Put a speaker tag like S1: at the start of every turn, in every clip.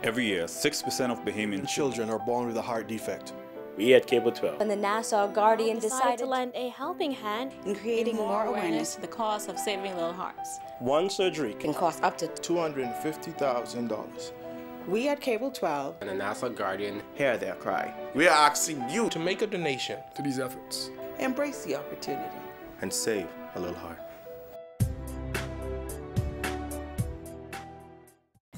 S1: Every year, 6% of Bahamian
S2: children are born with a heart defect.
S3: We at Cable 12
S4: and the Nassau Guardian decided
S5: to lend a helping hand
S6: in creating more awareness to the cost of saving little hearts.
S3: One surgery
S7: can cost up to
S2: $250,000.
S7: We at Cable 12
S8: and the Nassau Guardian
S9: hear their cry.
S10: We are asking you
S11: to make a donation to these efforts.
S7: Embrace the opportunity
S9: and save a little heart.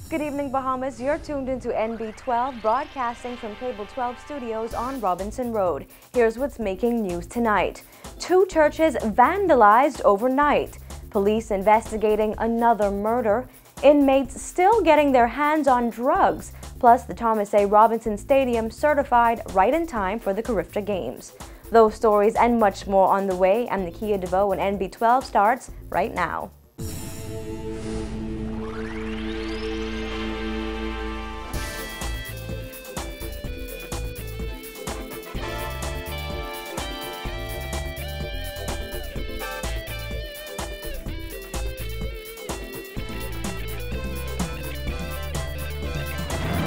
S4: Good evening, Bahamas. You're tuned into NB12, broadcasting from Cable 12 studios on Robinson Road. Here's what's making news tonight. 2 churches vandalized overnight. Police investigating another murder. Inmates still getting their hands on drugs. Plus, the Thomas A. Robinson Stadium certified right in time for the Carifta Games. Those stories and much more on the way, and Nakia DeVoe and NB12 starts right now.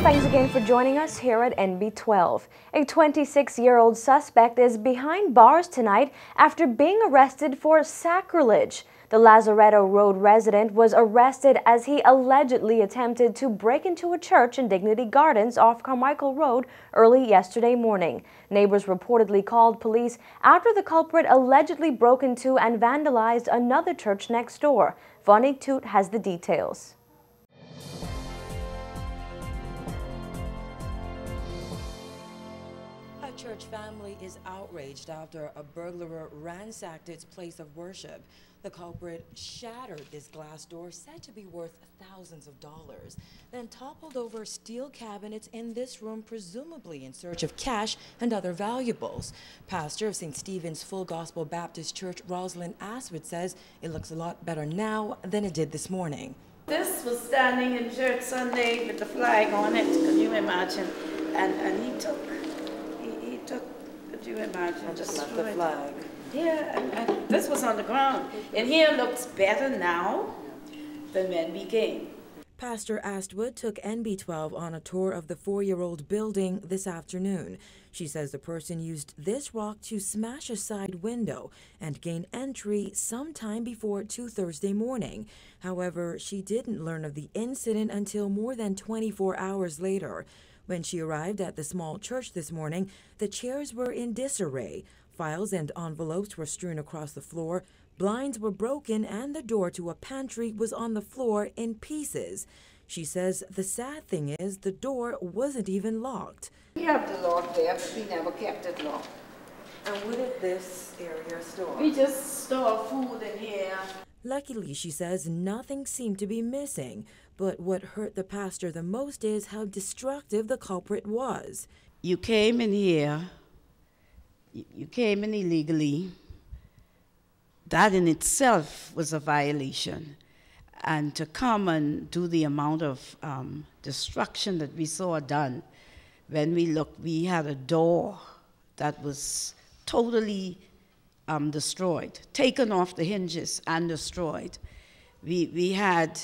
S4: Thanks again for joining us here at NB12. A 26-year-old suspect is behind bars tonight after being arrested for sacrilege. The Lazaretto Road resident was arrested as he allegedly attempted to break into a church in Dignity Gardens off Carmichael Road early yesterday morning. Neighbors reportedly called police after the culprit allegedly broke into and vandalized another church next door. Vonnie Toot has the details.
S12: Church family is outraged after a burglar ransacked its place of worship. The culprit shattered this glass door said to be worth thousands of dollars, then toppled over steel cabinets in this room, presumably in search of cash and other valuables. Pastor of St. Stephen's Full Gospel Baptist Church, Rosalind Aswood, says it looks a lot better now than it did this morning.
S13: This was standing in church Sunday with the flag on it, can you imagine? And he took, could you imagine?
S12: Just left the flag.
S13: Yeah, and this was on the ground. And here looks better now than when we came.
S12: Pastor Astwood took NB12 on a tour of the 4-year-old building this afternoon. She says the person used this rock to smash a side window and gain entry sometime before 2 Thursday morning. However, she didn't learn of the incident until more than 24 hours later. When she arrived at the small church this morning, the chairs were in disarray. Files and envelopes were strewn across the floor. Blinds were broken and the door to a pantry was on the floor in pieces. She says the sad thing is the door wasn't even locked.
S13: We have the lock there, but we never kept it locked.
S12: And what did this area store?
S13: We just store food in here.
S12: Luckily, she says, nothing seemed to be missing. But what hurt the pastor the most is how destructive the culprit was.
S13: You came in here, you came in illegally. That in itself was a violation. And to come and do the amount of destruction that we saw done, when we looked, we had a door that was totally destroyed, taken off the hinges and destroyed. We had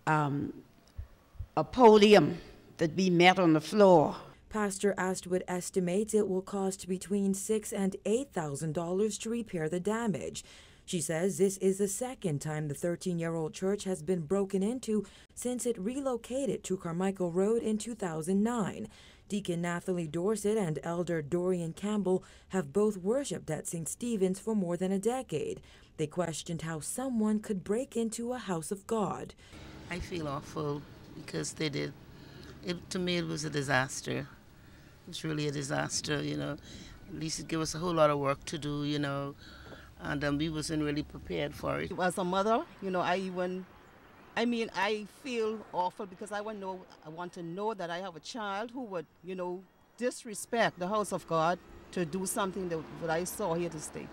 S13: a podium that we met on the floor.
S12: Pastor Astwood estimates it will cost between $6,000 and $8,000 to repair the damage. She says this is the second time the 13-year-old church has been broken into since it relocated to Carmichael Road in 2009. Deacon Nathalie Dorset and Elder Dorian Campbell have both worshipped at St. Stephen's for more than a decade. They questioned how someone could break into a house of God.
S14: I feel awful because they did. To me, it was a disaster. It was really a disaster, you know. At least it gave us a whole lot of work to do, you know, and we wasn't really prepared for it.
S15: As a mother, you know, I feel awful because I want to know that I have a child who would, you know, disrespect the house of God to do something that I saw here to stay.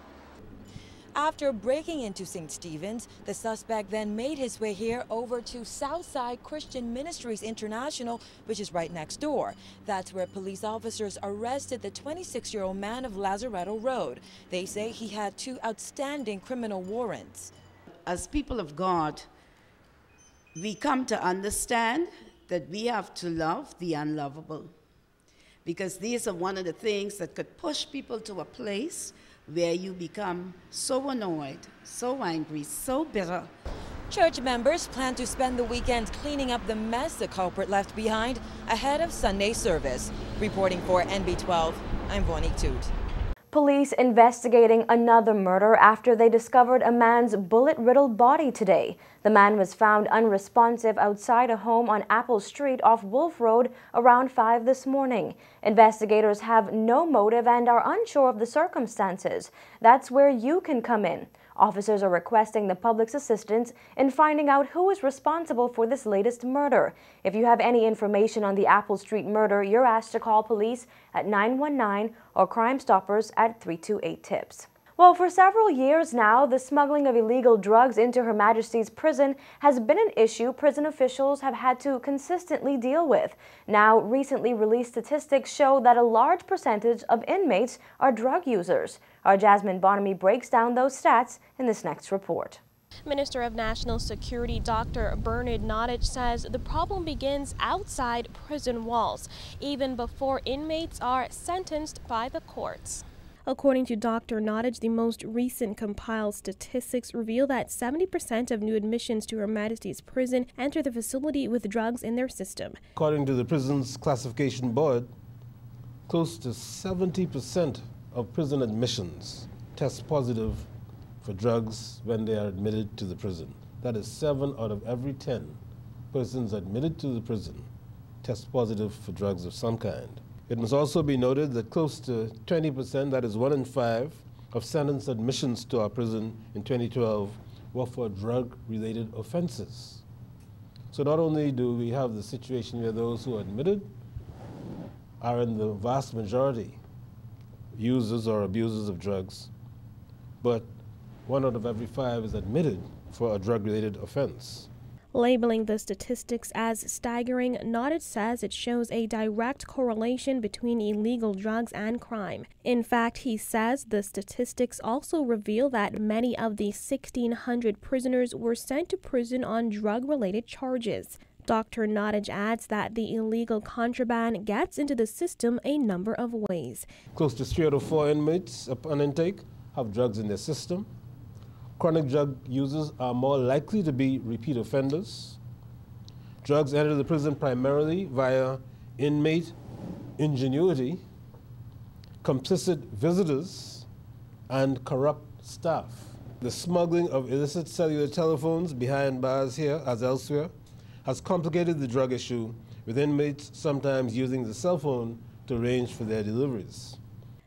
S12: After breaking into St. Stephen's, the suspect then made his way here over to Southside Christian Ministries International, which is right next door. That's where police officers arrested the 26-year-old man of Lazaretto Road. They say he had 2 outstanding criminal warrants.
S13: As people of God, we come to understand that we have to love the unlovable, because these are one of the things that could push people to a place where you become so annoyed, so angry, so bitter.
S12: Church members plan to spend the weekend cleaning up the mess the culprit left behind ahead of Sunday service. Reporting for NB12, I'm Vonique Toot.
S4: Police investigating another murder after they discovered a man's bullet-riddled body today. The man was found unresponsive outside a home on Apple Street off Wolf Road around 5 this morning. Investigators have no motive and are unsure of the circumstances. That's where you can come in. Officers are requesting the public's assistance in finding out who is responsible for this latest murder. If you have any information on the Apple Street murder, you're asked to call police at 919 or Crime Stoppers at 328-TIPS. Well, for several years now, the smuggling of illegal drugs into Her Majesty's prison has been an issue prison officials have had to consistently deal with. Now, recently released statistics show that a large percentage of inmates are drug users. Our Jasmine Bonamy breaks down those stats in this next report.
S5: Minister of National Security Dr. Bernard Nottage says the problem begins outside prison walls, even before inmates are sentenced by the courts. According to Dr. Nottage, the most recent compiled statistics reveal that 70% of new admissions to Her Majesty's prison enter the facility with drugs in their system.
S8: According to the Prisons Classification Board, close to 70% of prison admissions test positive for drugs when they are admitted to the prison. That is 7 out of every 10 persons admitted to the prison test positive for drugs of some kind. It must also be noted that close to 20%, that is 1 in 5, of sentenced admissions to our prison in 2012 were for drug-related offenses. So not only do we have the situation where those who are admitted are in the vast majority users or abusers of drugs, but 1 out of every 5 is admitted for a drug-related offense.
S5: Labeling the statistics as staggering, Nottage says it shows a direct correlation between illegal drugs and crime. In fact, he says the statistics also reveal that many of the 1,600 prisoners were sent to prison on drug-related charges. Dr. Nottage adds that the illegal contraband gets into the system a number of ways.
S8: Close to 3 out of 4 inmates upon intake have drugs in their system. Chronic drug users are more likely to be repeat offenders. Drugs enter the prison primarily via inmate ingenuity, complicit visitors, and corrupt staff. The smuggling of illicit cellular telephones behind bars here, as elsewhere, has complicated the drug issue, with inmates sometimes using the cell phone to arrange for their deliveries.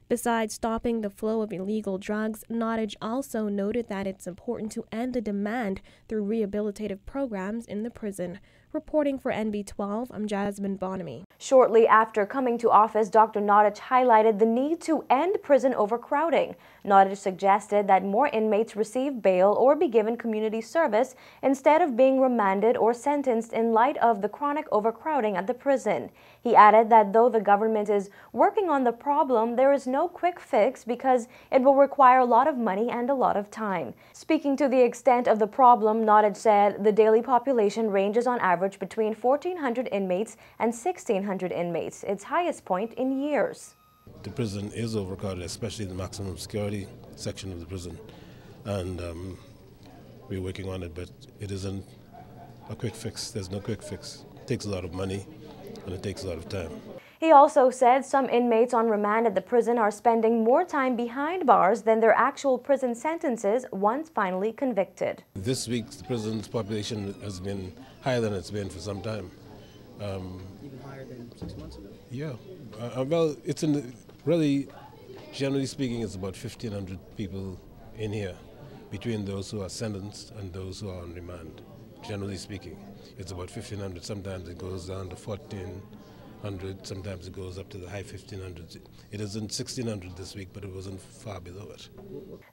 S5: Besides stopping the flow of illegal drugs, Nottage also noted that it's important to end the demand through rehabilitative programs in the prison. Reporting for NB12, I'm Jasmine Bonamy.
S4: Shortly after coming to office, Dr. Nottage highlighted the need to end prison overcrowding. Nottage suggested that more inmates receive bail or be given community service instead of being remanded or sentenced in light of the chronic overcrowding at the prison. He added that though the government is working on the problem, there is no quick fix because it will require a lot of money and a lot of time. Speaking to the extent of the problem, Nottage said the daily population ranges on average between 1,400 inmates and 1,600 inmates, its highest point in years.
S8: The prison is overcrowded, especially the maximum security section of the prison. And we're working on it, but it isn't a quick fix. There's no quick fix. It takes a lot of money and it takes a lot of time.
S4: He also said some inmates on remand at the prison are spending more time behind bars than their actual prison sentences once finally convicted.
S8: This week, the prison's population has been higher than it's been for some time.
S10: Even higher than 6 months ago?
S8: Yeah. Well, it's really, generally speaking, it's about 1,500 people in here, between those who are sentenced and those who are on remand. Generally speaking, it's about 1,500. Sometimes it goes down to 1,400. Sometimes it goes up to the high 1,500s. It isn't 1,600 this week, but it wasn't far below it.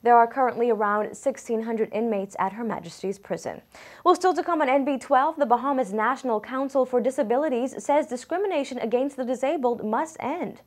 S4: There are currently around 1,600 inmates at Her Majesty's prison. Well, still to come on NB12, the Bahamas National Council for Disabilities says discrimination against the disabled must end.